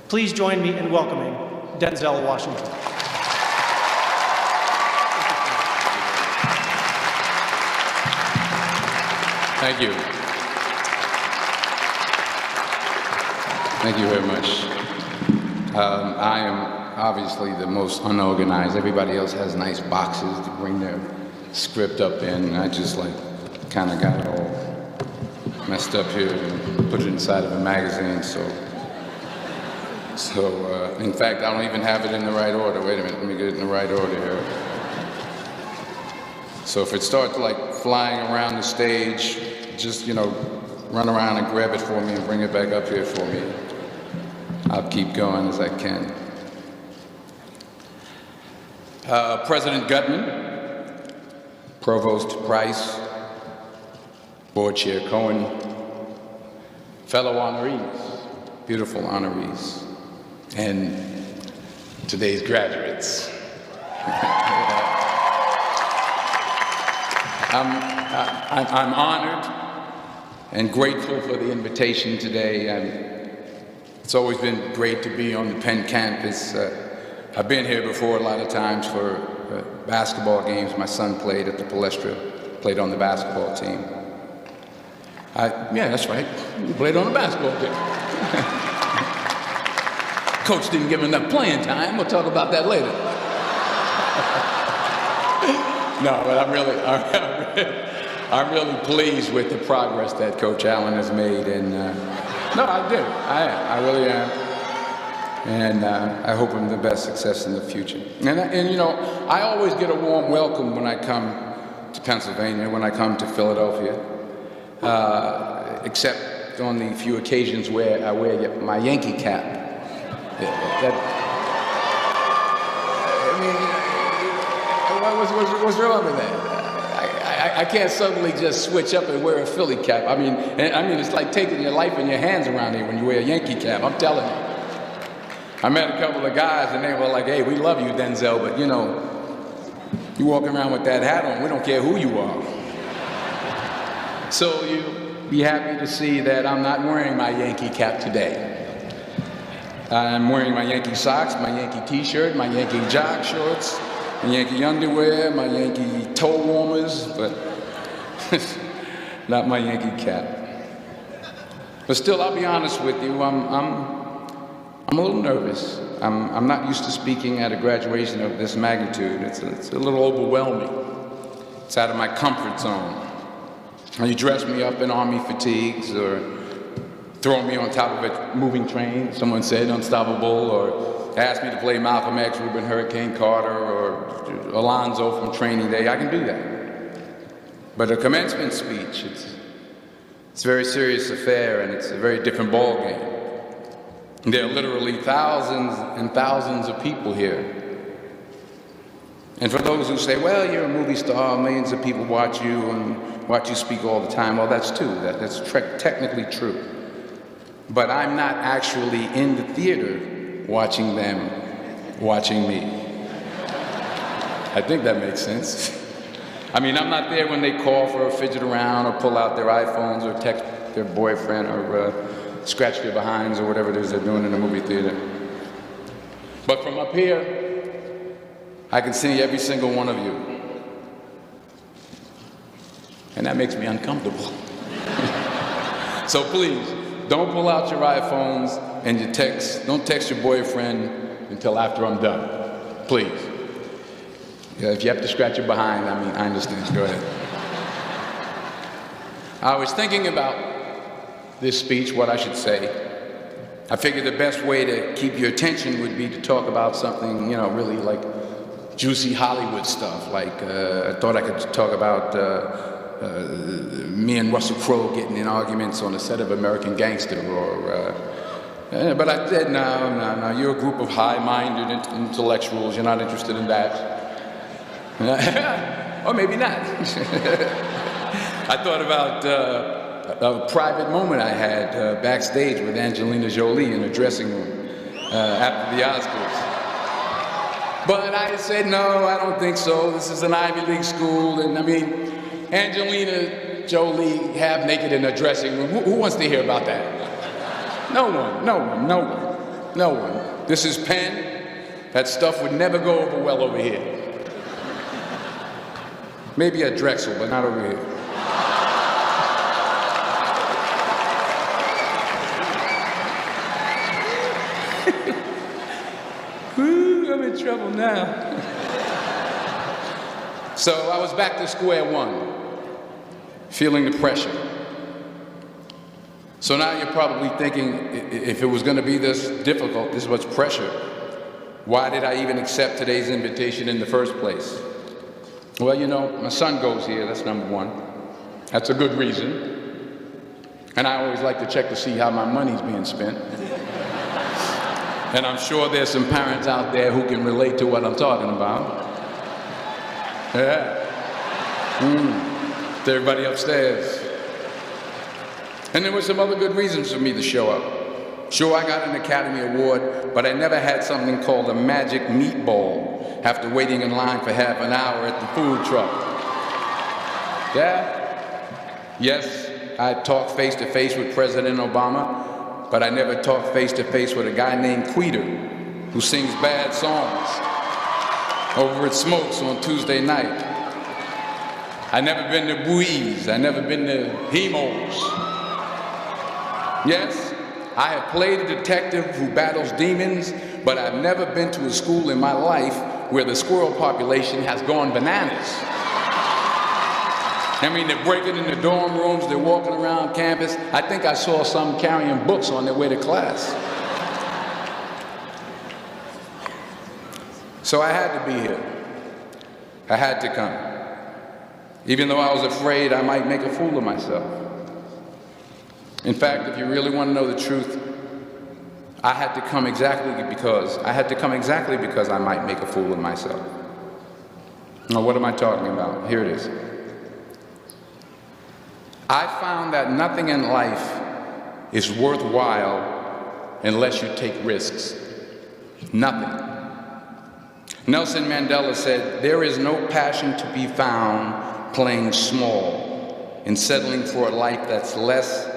Please join me in welcoming Denzal Washington. Thank you. Thank you very much. I am obviously the most unorganized. Everybody else has nice boxes to bring their script up in. I just kind of got it all messed up here and put it inside of a magazine. So in fact, I don't even have it in the right order. Wait a minute, let me get it in the right order here. So if it starts flying around the stage, just, run around and grab it for me and bring it back up here for me. I'll keep going as I can. President Gutman, Provost Price, Board Chair Cohen, fellow honorees, beautiful honorees, and today's graduates. I'm honored and grateful for the invitation today. It's always been great to be on the Penn campus. I've been here before a lot of times for basketball games. My son played at the Palestra, played on the basketball team. Yeah, that's right. He played on the basketball team. Coach didn't give him enough playing time. We'll talk about that later. No, but I'm really pleased with the progress that Coach Allen has made, and no, I do. I really am, and I hope him the best success in the future. And I always get a warm welcome when I come to Pennsylvania, when I come to Philadelphia, except on the few occasions where I wear my Yankee cap. What's wrong with that? I can't suddenly just switch up and wear a Philly cap. I mean, it's like taking your life in your hands around here when you wear a Yankee cap. I'm telling you. I met a couple of guys and they were like, "Hey, we love you, Denzel, but you walk around with that hat on, we don't care who you are." So you'll be happy to see that I'm not wearing my Yankee cap today. I'm wearing my Yankee socks, my Yankee t-shirt, my Yankee jog shorts, my Yankee underwear, my Yankee toe warmers, but not my Yankee cap. But still, I'll be honest with you, I'm a little nervous. I'm not used to speaking at a graduation of this magnitude. It's a little overwhelming. It's out of my comfort zone. You dress me up in army fatigues or throw me on top of a moving train, someone said, unstoppable, or ask me to play Malcolm X, Reuben Hurricane Carter, or Alonzo from Training Day. I can do that. But a commencement speech, it's a very serious affair, and it's a very different ballgame. There are literally thousands and thousands of people here. And for those who say, well, you're a movie star, millions of people watch you and watch you speak all the time, well, that's true. That's technically true. But I'm not actually in the theater watching them watching me. I think that makes sense. I mean, I'm not there when they call for a fidget around or pull out their iPhones or text their boyfriend or scratch their behinds or whatever it is they're doing in the movie theater. But from up here, I can see every single one of you. And that makes me uncomfortable. So please, don't pull out your iPhones and don't text your boyfriend until after I'm done. Please. If you have to scratch your behind, I understand. Go ahead. I was thinking about this speech, what I should say. I figured the best way to keep your attention would be to talk about something, really like juicy Hollywood stuff. I thought I could talk about me and Russell Crowe getting in arguments on the set of American Gangster, but I said, no, you're a group of high-minded intellectuals, you're not interested in that. Or maybe not. I thought about a private moment I had backstage with Angelina Jolie in a dressing room after the Oscars. But I said, no, I don't think so. This is an Ivy League school, and Angelina Jolie half naked in a dressing room. Who wants to hear about that? No one. No one. This is pen. That stuff would never go over well over here. Maybe at Drexel, but not over here. Ooh, I'm in trouble now. So I was back to square one, feeling the pressure. So now you're probably thinking, if it was going to be this difficult, this much pressure, why did I even accept today's invitation in the first place? Well, you know, my son goes here, that's number one. That's a good reason. And I always like to check to see how my money's being spent. And I'm sure there's some parents out there who can relate to what I'm talking about. Yeah. To everybody upstairs. And there were some other good reasons for me to show up. Sure, I got an Academy Award, but I never had something called a magic meatball after waiting in line for half an hour at the food truck. Yeah? Yes, I talked face to face with President Obama, but I never talked face to face with a guy named Queter who sings bad songs over at Smokes on Tuesday night. I never been to Buies, I never been to Hemos. Yes, I have played a detective who battles demons, but I've never been to a school in my life where the squirrel population has gone bananas. I mean, they're breaking into dorm rooms, they're walking around campus. I think I saw some carrying books on their way to class. So I had to be here. I had to come. Even though I was afraid I might make a fool of myself. In fact, if you really want to know the truth, I had to come exactly because I might make a fool of myself. Now, what am I talking about? Here it is. I found that nothing in life is worthwhile unless you take risks. Nothing. Nelson Mandela said, "There is no passion to be found playing small and settling for a life that's less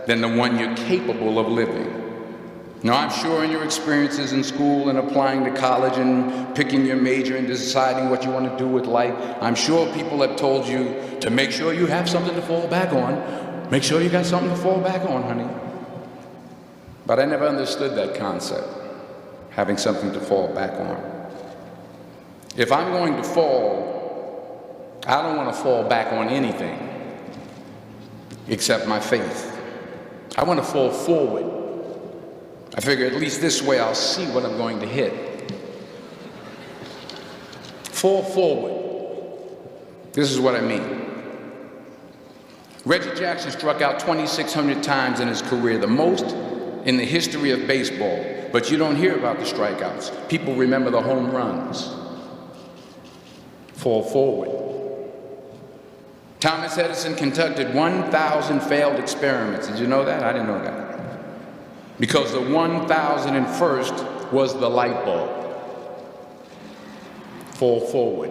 than the one you're capable of living." Now, I'm sure in your experiences in school and applying to college and picking your major and deciding what you want to do with life, I'm sure people have told you to make sure you have something to fall back on. Make sure you got something to fall back on, honey. But I never understood that concept, having something to fall back on. If I'm going to fall, I don't want to fall back on anything except my faith. I want to fall forward. I figure at least this way I'll see what I'm going to hit. Fall forward. This is what I mean. Reggie Jackson struck out 2,600 times in his career, the most in the history of baseball. But you don't hear about the strikeouts. People remember the home runs. Fall forward. Thomas Edison conducted 1,000 failed experiments. Did you know that? I didn't know that. Because the 1,001st was the light bulb. Fall forward.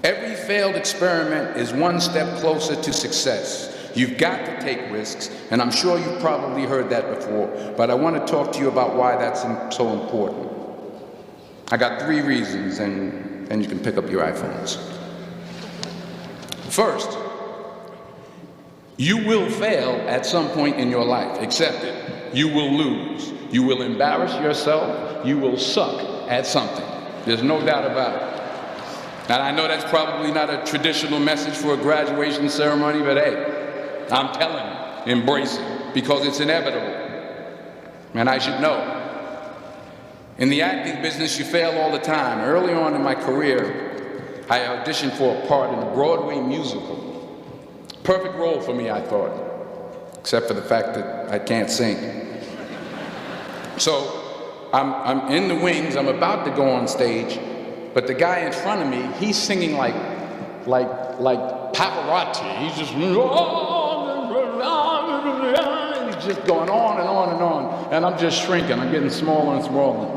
Every failed experiment is one step closer to success. You've got to take risks, and I'm sure you've probably heard that before, but I want to talk to you about why that's so important. I got 3 reasons, and you can pick up your iPhones. First, you will fail at some point in your life. Accept it. You will lose. You will embarrass yourself. You will suck at something. There's no doubt about it. And I know that's probably not a traditional message for a graduation ceremony, but hey, I'm telling you, embrace it, because it's inevitable. And I should know. In the acting business, you fail all the time. Early on in my career, I auditioned for a part in a Broadway musical. Perfect role for me, I thought, except for the fact that I can't sing. So I'm in the wings, I'm about to go on stage, but the guy in front of me, he's singing like Pavarotti. He's just going on and on and on, and I'm just shrinking. I'm getting smaller and smaller.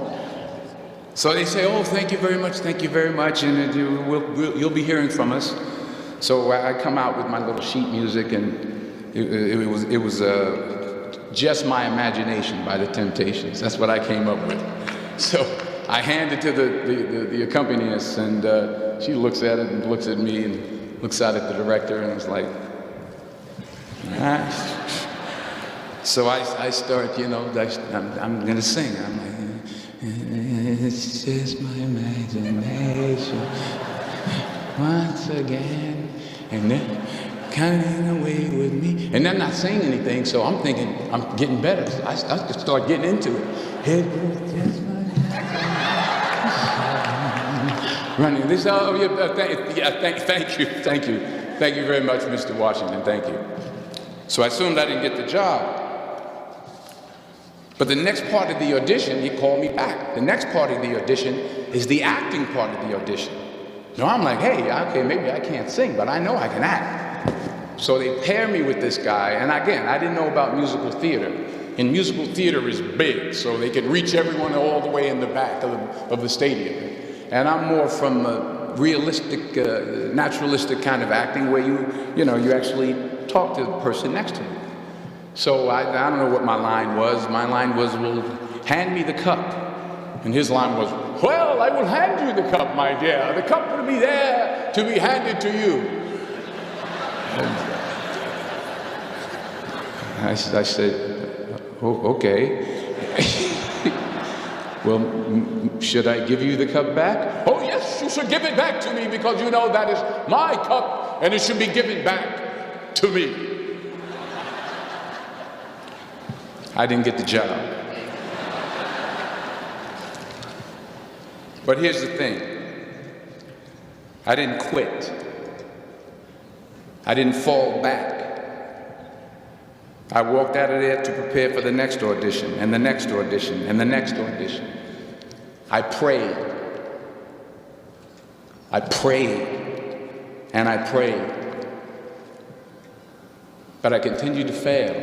So they say, "Oh, thank you very much, and you'll be hearing from us." So I come out with my little sheet music, and it was Just My Imagination by the Temptations. That's what I came up with. So I hand it to the accompanist, and she looks at it and looks at me and looks out at the director and was like, ah. So I start, you know, I'm going to sing. I'm like, it's just my imagination once again, and then coming away with me. And I'm not saying anything, so I'm thinking I'm getting better. So I start getting into it. It was just my running this. Oh, thank you very much, Mr. Washington. Thank you. So I assumed I didn't get the job. But the next part of the audition, he called me back. The next part of the audition is the acting part of the audition. So I'm like, hey, okay, maybe I can't sing, but I know I can act. So they pair me with this guy, and again, I didn't know about musical theater. And musical theater is big, so they can reach everyone all the way in the back of the stadium. And I'm more from a realistic, naturalistic kind of acting where you actually talk to the person next to you. So I don't know what my line was. My line was, well, hand me the cup. And his line was, well, I will hand you the cup, my dear. The cup will be there to be handed to you. I said, oh, okay. Well, should I give you the cup back? Oh, yes, you should give it back to me because you know that is my cup and it should be given back to me. I didn't get the job. But here's the thing. I didn't quit. I didn't fall back. I walked out of there to prepare for the next audition, and the next audition, and the next audition. I prayed. I prayed, and I prayed. But I continued to fail,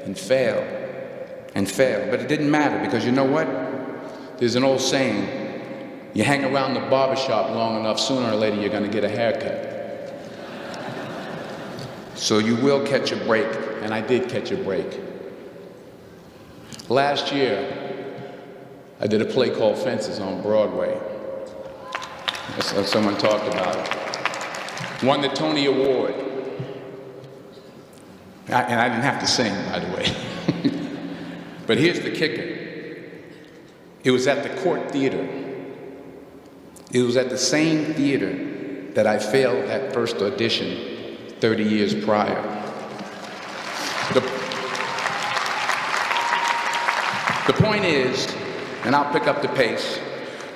and fail, and fail. But it didn't matter, because you know what? There's an old saying, you hang around the barbershop long enough, sooner or later you're going to get a haircut. So you will catch a break, and I did catch a break. Last year, I did a play called Fences on Broadway. Someone talked about it. Won the Tony Award. And I didn't have to sing, by the way. But here's the kicker. It was at the Court Theater. It was at the same theater that I failed that first audition 30 years prior. The point is, and I'll pick up the pace,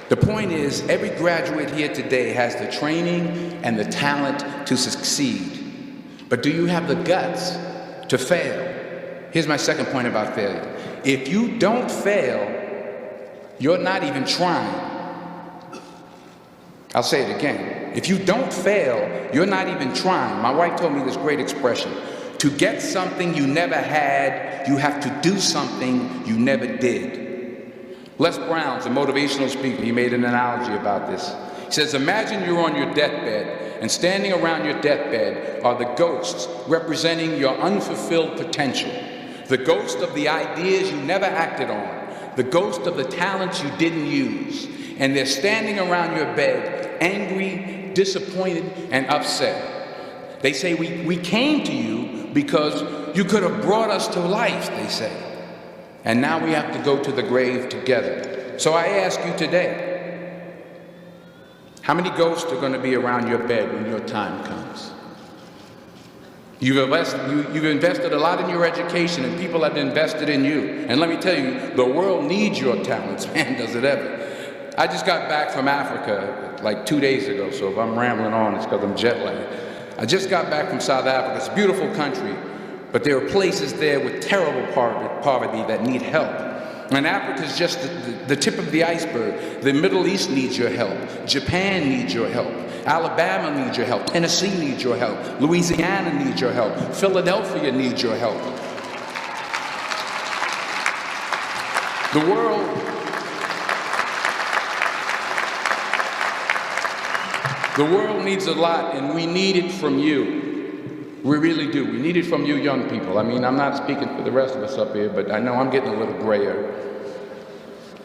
the point is every graduate here today has the training and the talent to succeed. But do you have the guts to fail? Here's my second point about failure. If you don't fail, you're not even trying. I'll say it again. If you don't fail, you're not even trying. My wife told me this great expression. To get something you never had, you have to do something you never did. Les Brown's a motivational speaker. He made an analogy about this. He says, imagine you're on your deathbed, and standing around your deathbed are the ghosts representing your unfulfilled potential. The ghost of the ideas you never acted on. The ghost of the talents you didn't use. And they're standing around your bed, angry, disappointed, and upset. They say, we came to you because you could have brought us to life, they say. And now we have to go to the grave together. So I ask you today, how many ghosts are going to be around your bed when your time comes? You've invested a lot in your education, and people have invested in you. And let me tell you, the world needs your talents, man, does it ever. I just got back from Africa like 2 days ago, so if I'm rambling on, it's because I'm jet lagged. I just got back from South Africa. It's a beautiful country, but there are places there with terrible poverty that need help. And Africa is just the tip of the iceberg. The Middle East needs your help. Japan needs your help. Alabama needs your help. Tennessee needs your help. Louisiana needs your help. Philadelphia needs your help. The world needs a lot, and we need it from you. We really do. We need it from you young people. I mean, I'm not speaking for the rest of us up here, but I know I'm getting a little grayer.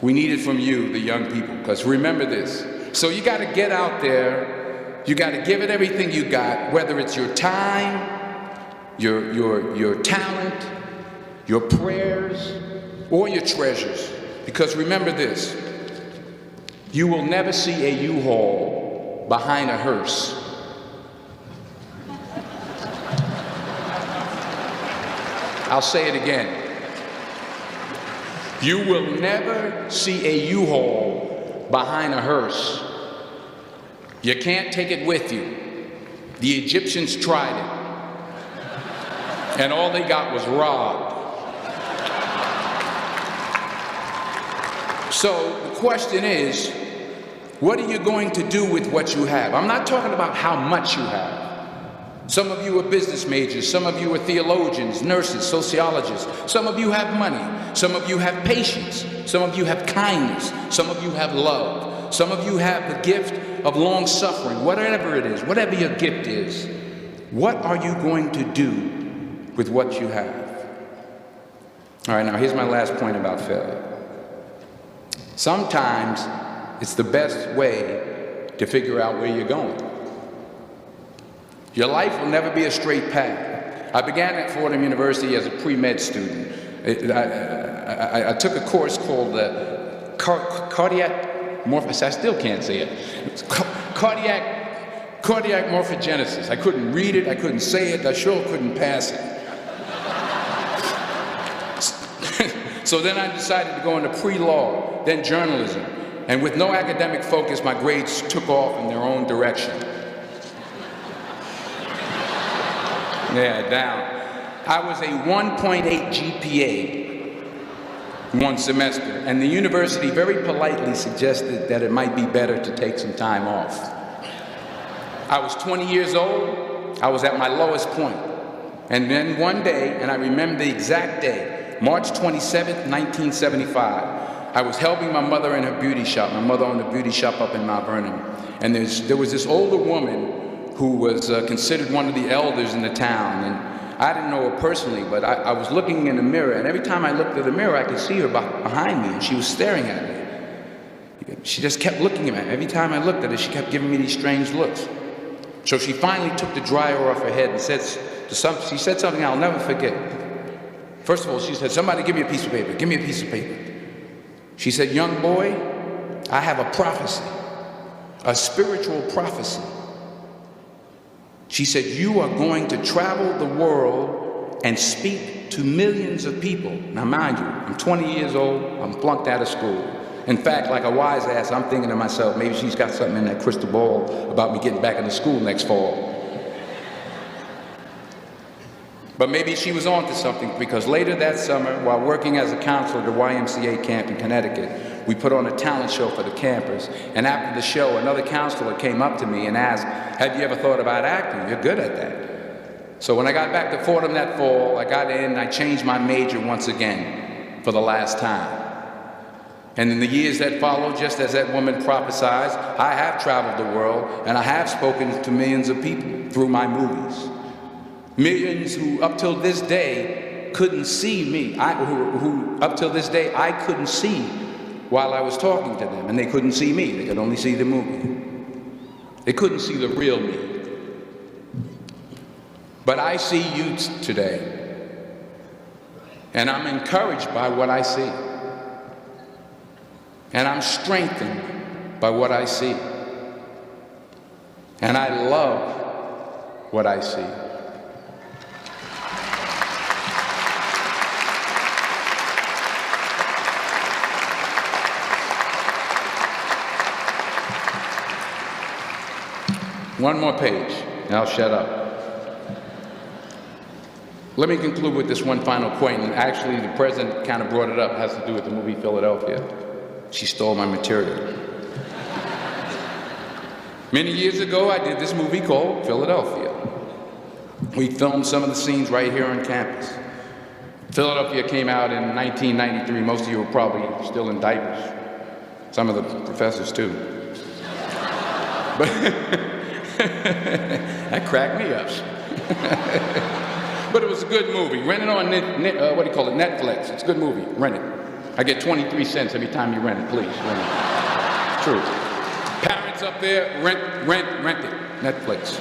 We need it from you, the young people, because remember this. So you got to get out there. You got to give it everything you got, whether it's your time, your talent, your prayers, or your treasures. Because remember this, you will never see a U-Haul behind a hearse. I'll say it again. You will never see a U-Haul behind a hearse. You can't take it with you. The Egyptians tried it, and all they got was robbed. So the question is, what are you going to do with what you have? I'm not talking about how much you have. Some of you are business majors, some of you are theologians, nurses, sociologists. Some of you have money, some of you have patience, some of you have kindness, some of you have love, some of you have the gift of long suffering, whatever it is, whatever your gift is. What are you going to do with what you have? All right, now here's my last point about failure. Sometimes it's the best way to figure out where you're going. Your life will never be a straight path. I began at Fordham University as a pre-med student. I took a course called cardiac morphogenesis. I still can't say it. It's cardiac morphogenesis. I couldn't read it, I couldn't say it, I sure couldn't pass it. So then I decided to go into pre-law, then journalism. And with no academic focus, my grades took off in their own direction. Yeah, down. I was a 1.8 GPA one semester, and the university very politely suggested that it might be better to take some time off. I was 20 years old. I was at my lowest point. And then one day, and I remember the exact day, March 27th, 1975, I was helping my mother in her beauty shop. My mother owned a beauty shop up in Mount Vernon. And there was this older woman who was considered one of the elders in the town. And I didn't know her personally, but I was looking in the mirror, and every time I looked at the mirror, I could see her behind me, and she was staring at me. She just kept looking at me. Every time I looked at her, she kept giving me these strange looks. So she finally took the dryer off her head and she said something I'll never forget. First of all, she said, "Somebody give me a piece of paper, give me a piece of paper." She said, "Young boy, I have a prophecy, a spiritual prophecy." She said, "You are going to travel the world and speak to millions of people." Now mind you, I'm 20 years old, I'm flunked out of school. In fact, like a wise ass, I'm thinking to myself, maybe she's got something in that crystal ball about me getting back into school next fall. But maybe she was on to something, because later that summer, while working as a counselor at the YMCA camp in Connecticut, we put on a talent show for the campers. And after the show, another counselor came up to me and asked, "Have you ever thought about acting? You're good at that." So when I got back to Fordham that fall, I got in and I changed my major once again for the last time. And in the years that followed, just as that woman prophesied, I have traveled the world and I have spoken to millions of people through my movies. Millions who up till this day couldn't see me, who up till this day I couldn't see while I was talking to them, and they couldn't see me, they could only see the movie. They couldn't see the real me. But I see you today, and I'm encouraged by what I see. And I'm strengthened by what I see. And I love what I see. One more page, and I'll shut up. Let me conclude with this one final point, and actually the president kind of brought it up. It has to do with the movie Philadelphia. She stole my material. Many years ago, I did this movie called Philadelphia. We filmed some of the scenes right here on campus. Philadelphia came out in 1993. Most of you were probably still in diapers. Some of the professors too. But that cracked me up. But it was a good movie. Rent it on Netflix. It's a good movie. Rent it. I get 23 cents every time you rent it. Please, rent it. True. Parents up there, rent it. Netflix.